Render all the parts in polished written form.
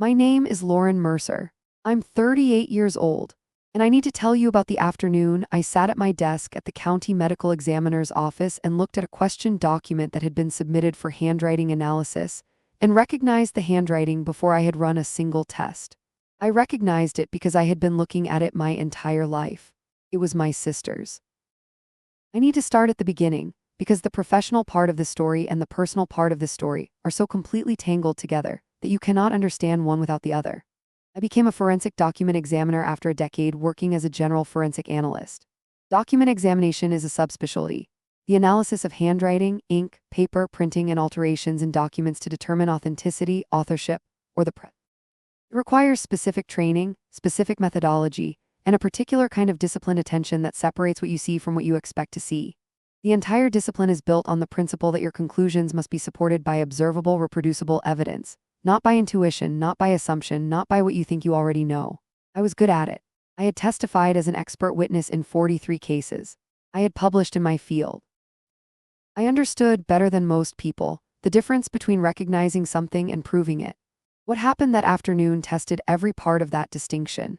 My name is Lauren Mercer. I'm 38 years old, and I need to tell you about the afternoon I sat at my desk at the county medical examiner's office and looked at a question document that had been submitted for handwriting analysis and recognized the handwriting before I had run a single test. I recognized it because I had been looking at it my entire life. It was my sister's. I need to start at the beginning, because the professional part of the story and the personal part of the story are so completely tangled together that you cannot understand one without the other. I became a forensic document examiner after a decade working as a general forensic analyst. Document examination is a subspecialty, the analysis of handwriting, ink, paper, printing, and alterations in documents to determine authenticity, authorship, or the print. It requires specific training, specific methodology, and a particular kind of disciplined attention that separates what you see from what you expect to see. The entire discipline is built on the principle that your conclusions must be supported by observable, reproducible evidence, not by intuition, not by assumption, not by what you think you already know. I was good at it. I had testified as an expert witness in 43 cases. I had published in my field. I understood better than most people the difference between recognizing something and proving it. What happened that afternoon tested every part of that distinction.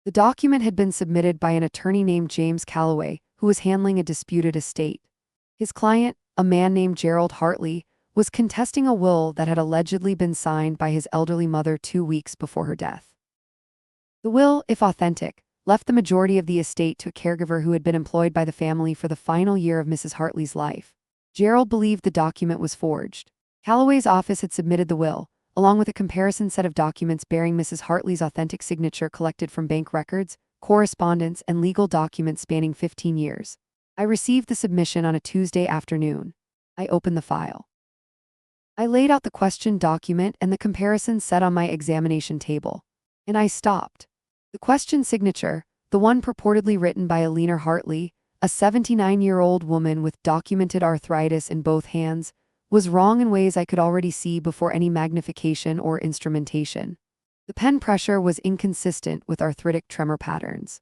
The document had been submitted by an attorney named James Calloway, who was handling a disputed estate. His client, a man named Gerald Hartley, was contesting a will that had allegedly been signed by his elderly mother 2 weeks before her death. The will, if authentic, left the majority of the estate to a caregiver who had been employed by the family for the final year of Mrs. Hartley's life. Gerald believed the document was forged. Calloway's office had submitted the will, along with a comparison set of documents bearing Mrs. Hartley's authentic signature collected from bank records, correspondence, and legal documents spanning 15 years. I received the submission on a Tuesday afternoon. I opened the file. I laid out the question document and the comparison set on my examination table. And I stopped. The question signature, the one purportedly written by Alina Hartley, a 79-year-old woman with documented arthritis in both hands, was wrong in ways I could already see before any magnification or instrumentation. The pen pressure was inconsistent with arthritic tremor patterns.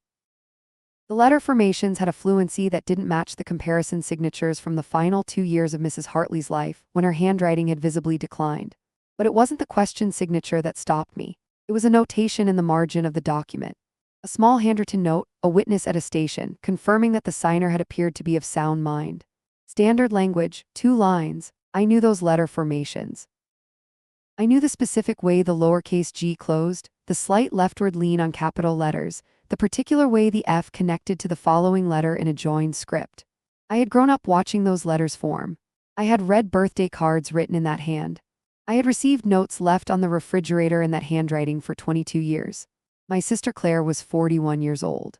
The letter formations had a fluency that didn't match the comparison signatures from the final 2 years of Mrs. Hartley's life, when her handwriting had visibly declined. But it wasn't the question signature that stopped me. It was a notation in the margin of the document. A small handwritten note, a witness attestation, confirming that the signer had appeared to be of sound mind. Standard language, 2 lines. I knew those letter formations. I knew the specific way the lowercase g closed, the slight leftward lean on capital letters, the particular way the F connected to the following letter in a joined script. I had grown up watching those letters form. I had read birthday cards written in that hand. I had received notes left on the refrigerator in that handwriting for 22 years. My sister Claire was 41 years old.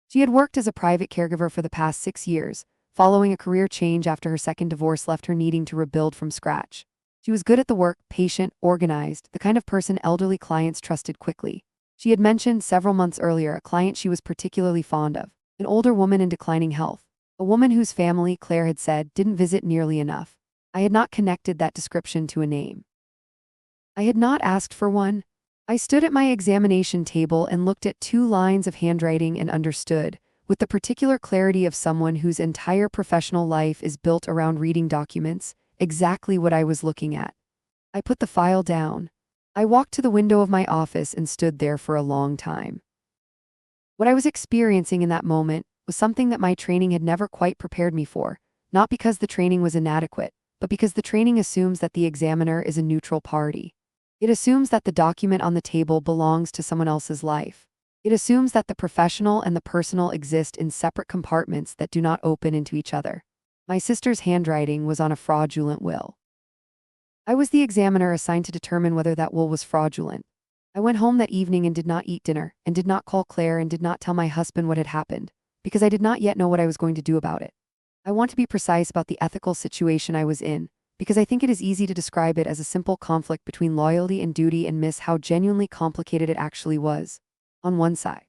She had worked as a private caregiver for the past 6 years, following a career change after her second divorce left her needing to rebuild from scratch. She was good at the work, patient, organized, the kind of person elderly clients trusted quickly. She had mentioned several months earlier a client she was particularly fond of, an older woman in declining health, a woman whose family, Claire had said, didn't visit nearly enough. I had not connected that description to a name. I had not asked for one. I stood at my examination table and looked at 2 lines of handwriting and understood, with the particular clarity of someone whose entire professional life is built around reading documents, exactly what I was looking at. I put the file down. I walked to the window of my office and stood there for a long time. What I was experiencing in that moment was something that my training had never quite prepared me for, not because the training was inadequate, but because the training assumes that the examiner is a neutral party. It assumes that the document on the table belongs to someone else's life. It assumes that the professional and the personal exist in separate compartments that do not open into each other. My sister's handwriting was on a fraudulent will. I was the examiner assigned to determine whether that will was fraudulent. I went home that evening and did not eat dinner, and did not call Claire and did not tell my husband what had happened, because I did not yet know what I was going to do about it. I want to be precise about the ethical situation I was in, because I think it is easy to describe it as a simple conflict between loyalty and duty and miss how genuinely complicated it actually was. On one side,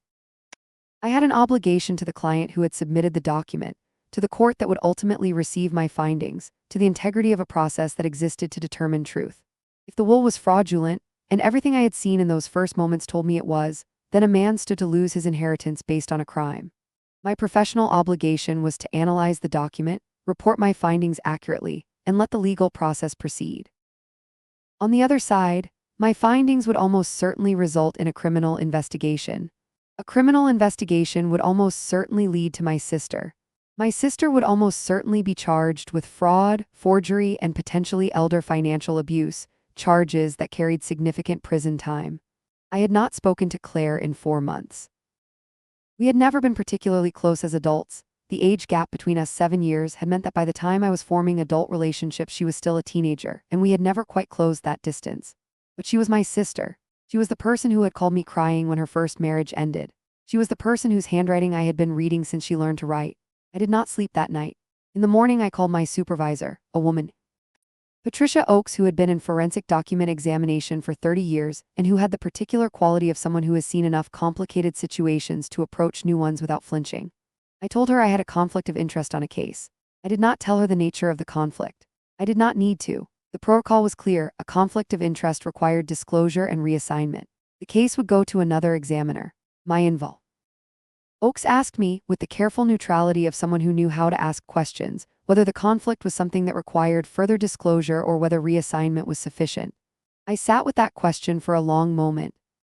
I had an obligation to the client who had submitted the document, to the court that would ultimately receive my findings, to the integrity of a process that existed to determine truth. If the will was fraudulent, and everything I had seen in those first moments told me it was, then a man stood to lose his inheritance based on a crime. My professional obligation was to analyze the document, report my findings accurately, and let the legal process proceed. On the other side, My findings would almost certainly result in a criminal investigation. A criminal investigation would almost certainly lead to my sister. My sister would almost certainly be charged with fraud, forgery, and potentially elder financial abuse, charges that carried significant prison time. I had not spoken to Claire in 4 months. We had never been particularly close as adults. The age gap between us, 7 years, had meant that by the time I was forming adult relationships, she was still a teenager, and we had never quite closed that distance. But she was my sister. She was the person who had called me crying when her first marriage ended. She was the person whose handwriting I had been reading since she learned to write. I did not sleep that night. In the morning, I called my supervisor, a woman, Patricia Oakes, who had been in forensic document examination for 30 years and who had the particular quality of someone who has seen enough complicated situations to approach new ones without flinching. I told her I had a conflict of interest on a case. I did not tell her the nature of the conflict. I did not need to. The protocol was clear: a conflict of interest required disclosure and reassignment. The case would go to another examiner. My involvement. Oakes asked me, with the careful neutrality of someone who knew how to ask questions, whether the conflict was something that required further disclosure or whether reassignment was sufficient. I sat with that question for a long moment.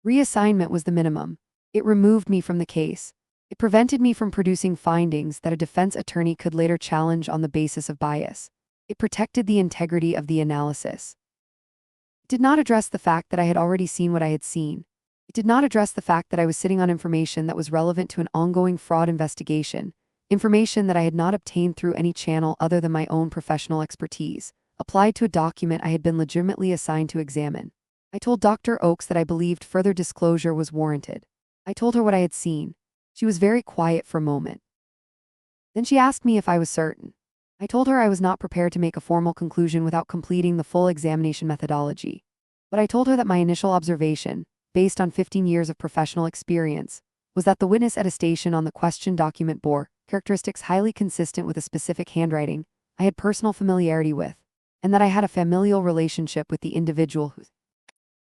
Reassignment was the minimum. It removed me from the case. It prevented me from producing findings that a defense attorney could later challenge on the basis of bias. It protected the integrity of the analysis. It did not address the fact that I had already seen what I had seen. It did not address the fact that I was sitting on information that was relevant to an ongoing fraud investigation, information that I had not obtained through any channel other than my own professional expertise, applied to a document I had been legitimately assigned to examine. I told Dr. Oakes that I believed further disclosure was warranted. I told her what I had seen. She was very quiet for a moment. Then she asked me if I was certain. I told her I was not prepared to make a formal conclusion without completing the full examination methodology. But I told her that my initial observation, based on 15 years of professional experience, was that the witness attestation on the question document bore characteristics highly consistent with a specific handwriting I had personal familiarity with, and that I had a familial relationship with the individual who.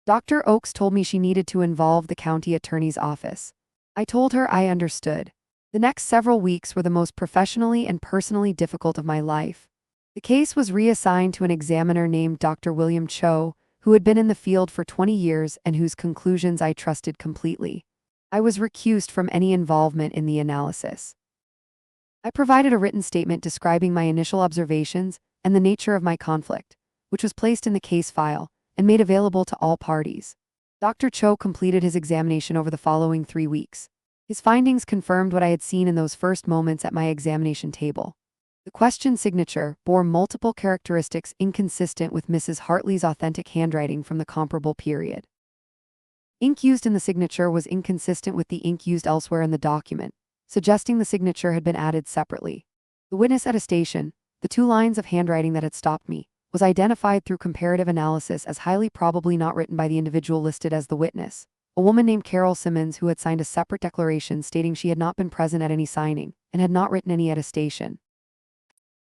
Dr. Oakes told me she needed to involve the county attorney's office. I told her I understood. The next several weeks were the most professionally and personally difficult of my life. The case was reassigned to an examiner named Dr. William Cho, who had been in the field for 20 years and whose conclusions I trusted completely. I was recused from any involvement in the analysis. I provided a written statement describing my initial observations and the nature of my conflict, which was placed in the case file and made available to all parties. Dr. Cho completed his examination over the following 3 weeks. His findings confirmed what I had seen in those first moments at my examination table. The question signature bore multiple characteristics inconsistent with Mrs. Hartley's authentic handwriting from the comparable period. Ink used in the signature was inconsistent with the ink used elsewhere in the document, suggesting the signature had been added separately. The witness attestation, the 2 lines of handwriting that had stopped me, was identified through comparative analysis as highly probably not written by the individual listed as the witness, a woman named Carol Simmons who had signed a separate declaration stating she had not been present at any signing and had not written any attestation.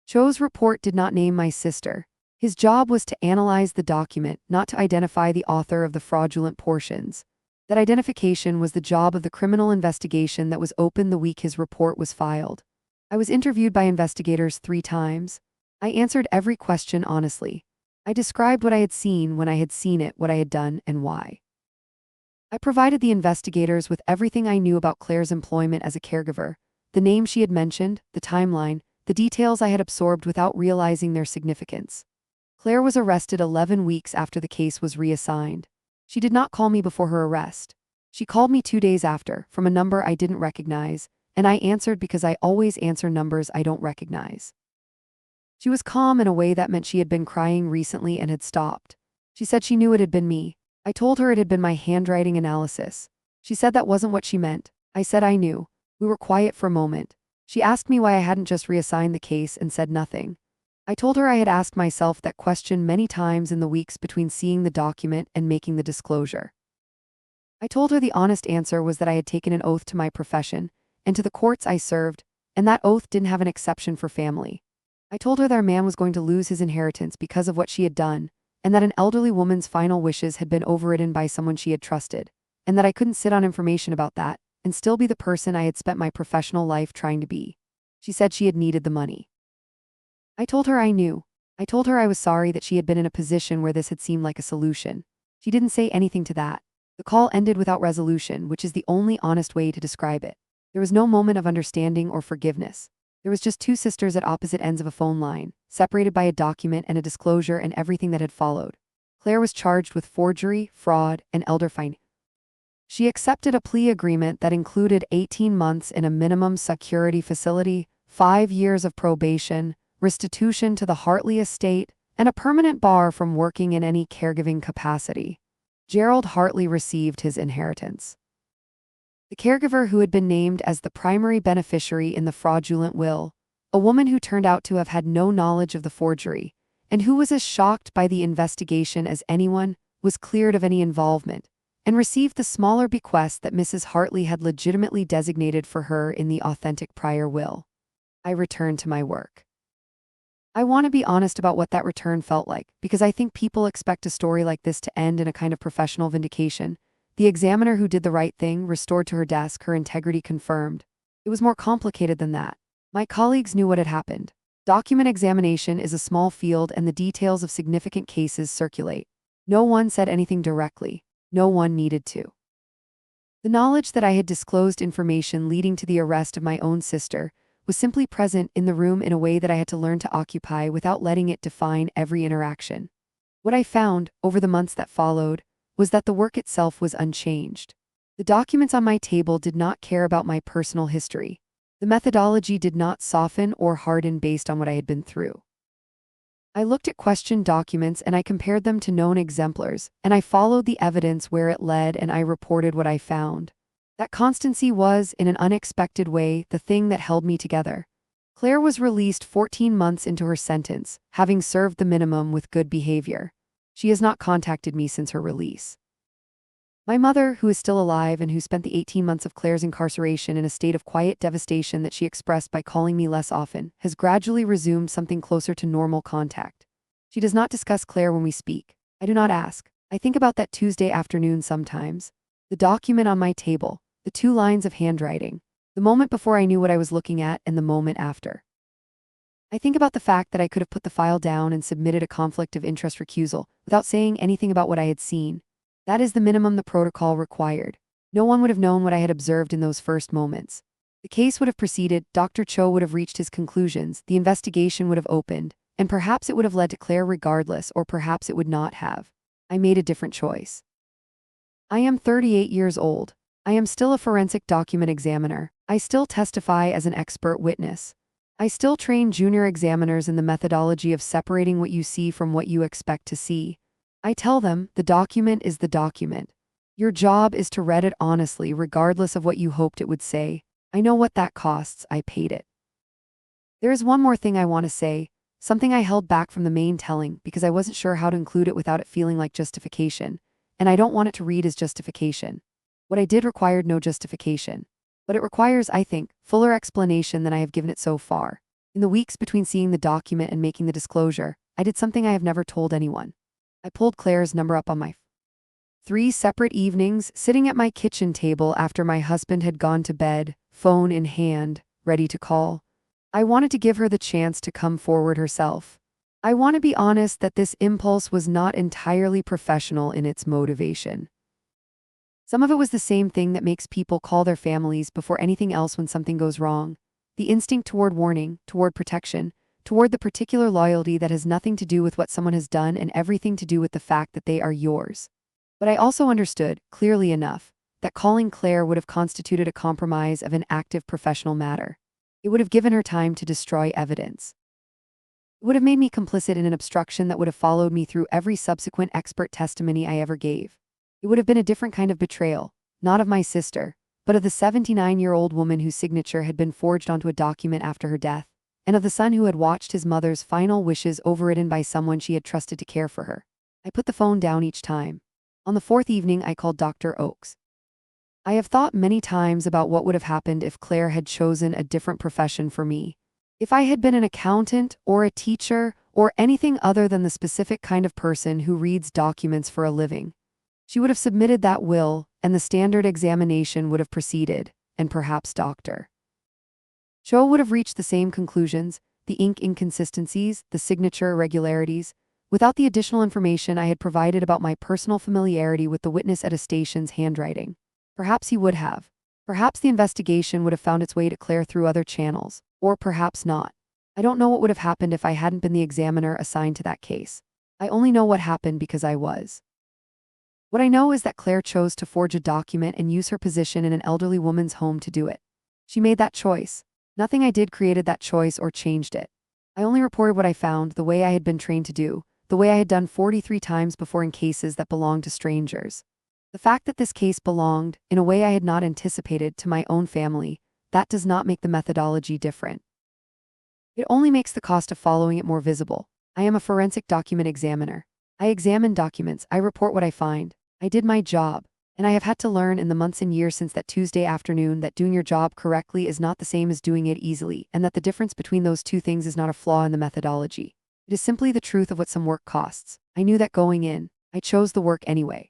Cho's report did not name my sister. His job was to analyze the document, not to identify the author of the fraudulent portions. That identification was the job of the criminal investigation that was opened the week his report was filed. I was interviewed by investigators 3 times. I answered every question honestly. I described what I had seen when I had seen it, what I had done, and why. I provided the investigators with everything I knew about Claire's employment as a caregiver, the name she had mentioned, the timeline, the details I had absorbed without realizing their significance. Claire was arrested 11 weeks after the case was reassigned. She did not call me before her arrest. She called me 2 days after, from a number I didn't recognize, and I answered because I always answer numbers I don't recognize. She was calm in a way that meant she had been crying recently and had stopped. She said she knew it had been me. I told her it had been my handwriting analysis. She said that wasn't what she meant. I said I knew. We were quiet for a moment. She asked me why I hadn't just reassigned the case and said nothing. I told her I had asked myself that question many times in the weeks between seeing the document and making the disclosure. I told her the honest answer was that I had taken an oath to my profession and to the courts I served, and that oath didn't have an exception for family. I told her that our man was going to lose his inheritance because of what she had done, and that an elderly woman's final wishes had been overridden by someone she had trusted, and that I couldn't sit on information about that and still be the person I had spent my professional life trying to be. She said she had needed the money. I told her I knew. I told her I was sorry that she had been in a position where this had seemed like a solution. She didn't say anything to that. The call ended without resolution, which is the only honest way to describe it. There was no moment of understanding or forgiveness. There was just two sisters at opposite ends of a phone line, separated by a document and a disclosure and everything that had followed. Claire was charged with forgery, fraud, and elder fine. She accepted a plea agreement that included 18 months in a minimum security facility, 5 years of probation, restitution to the Hartley estate, and a permanent bar from working in any caregiving capacity. Gerald Hartley received his inheritance. The caregiver who had been named as the primary beneficiary in the fraudulent will, a woman who turned out to have had no knowledge of the forgery, and who was as shocked by the investigation as anyone, was cleared of any involvement, and received the smaller bequest that Mrs. Hartley had legitimately designated for her in the authentic prior will. I returned to my work. I want to be honest about what that return felt like, because I think people expect a story like this to end in a kind of professional vindication. The examiner who did the right thing, restored to her desk, her integrity confirmed. It was more complicated than that. My colleagues knew what had happened. Document examination is a small field and the details of significant cases circulate. No one said anything directly. No one needed to. The knowledge that I had disclosed information leading to the arrest of my own sister was simply present in the room in a way that I had to learn to occupy without letting it define every interaction. What I found, over the months that followed, was that the work itself was unchanged. The documents on my table did not care about my personal history. The methodology did not soften or harden based on what I had been through. I looked at questioned documents and I compared them to known exemplars, and I followed the evidence where it led and I reported what I found. That constancy was, in an unexpected way, the thing that held me together. Claire was released 14 months into her sentence, having served the minimum with good behavior. She has not contacted me since her release. My mother, who is still alive and who spent the 18 months of Claire's incarceration in a state of quiet devastation that she expressed by calling me less often, has gradually resumed something closer to normal contact. She does not discuss Claire when we speak. I do not ask. I think about that Tuesday afternoon sometimes. The document on my table, the 2 lines of handwriting, the moment before I knew what I was looking at and the moment after. I think about the fact that I could have put the file down and submitted a conflict of interest recusal without saying anything about what I had seen. That is the minimum the protocol required. No one would have known what I had observed in those first moments. The case would have proceeded, Dr. Cho would have reached his conclusions, the investigation would have opened, and perhaps it would have led to Claire regardless, or perhaps it would not have. I made a different choice. I am 38 years old. I am still a forensic document examiner. I still testify as an expert witness. I still train junior examiners in the methodology of separating what you see from what you expect to see. I tell them, the document is the document. Your job is to read it honestly, regardless of what you hoped it would say. I know what that costs, I paid it. There is one more thing I want to say, something I held back from the main telling because I wasn't sure how to include it without it feeling like justification, and I don't want it to read as justification. What I did required no justification. But it requires, I think, fuller explanation than I have given it so far. In the weeks between seeing the document and making the disclosure, I did something I have never told anyone. I pulled Claire's number up on my 3 separate evenings, sitting at my kitchen table after my husband had gone to bed, phone in hand, ready to call. I wanted to give her the chance to come forward herself. I want to be honest that this impulse was not entirely professional in its motivation. Some of it was the same thing that makes people call their families before anything else when something goes wrong. The instinct toward warning, toward protection, toward the particular loyalty that has nothing to do with what someone has done and everything to do with the fact that they are yours. But I also understood, clearly enough, that calling Claire would have constituted a compromise of an active professional matter. It would have given her time to destroy evidence. It would have made me complicit in an obstruction that would have followed me through every subsequent expert testimony I ever gave. It would have been a different kind of betrayal, not of my sister, but of the 79-year-old woman whose signature had been forged onto a document after her death, and of the son who had watched his mother's final wishes overridden by someone she had trusted to care for her. I put the phone down each time. On the 4th evening, I called Dr. Oakes. I have thought many times about what would have happened if Claire had chosen a different profession for me. If I had been an accountant or a teacher or anything other than the specific kind of person who reads documents for a living. She would have submitted that will, and the standard examination would have proceeded, and perhaps Dr. Cho would have reached the same conclusions, the ink inconsistencies, the signature irregularities, without the additional information I had provided about my personal familiarity with the witness attestation's handwriting. Perhaps he would have. Perhaps the investigation would have found its way to Claire through other channels, or perhaps not. I don't know what would have happened if I hadn't been the examiner assigned to that case. I only know what happened because I was. What I know is that Claire chose to forge a document and use her position in an elderly woman's home to do it. She made that choice. Nothing I did created that choice or changed it. I only reported what I found the way I had been trained to do, the way I had done 43 times before in cases that belonged to strangers. The fact that this case belonged, in a way I had not anticipated, to my own family, that does not make the methodology different. It only makes the cost of following it more visible. I am a forensic document examiner. I examine documents, I report what I find. I did my job, and I have had to learn in the months and years since that Tuesday afternoon that doing your job correctly is not the same as doing it easily, and that the difference between those two things is not a flaw in the methodology. It is simply the truth of what some work costs. I knew that going in. I chose the work anyway.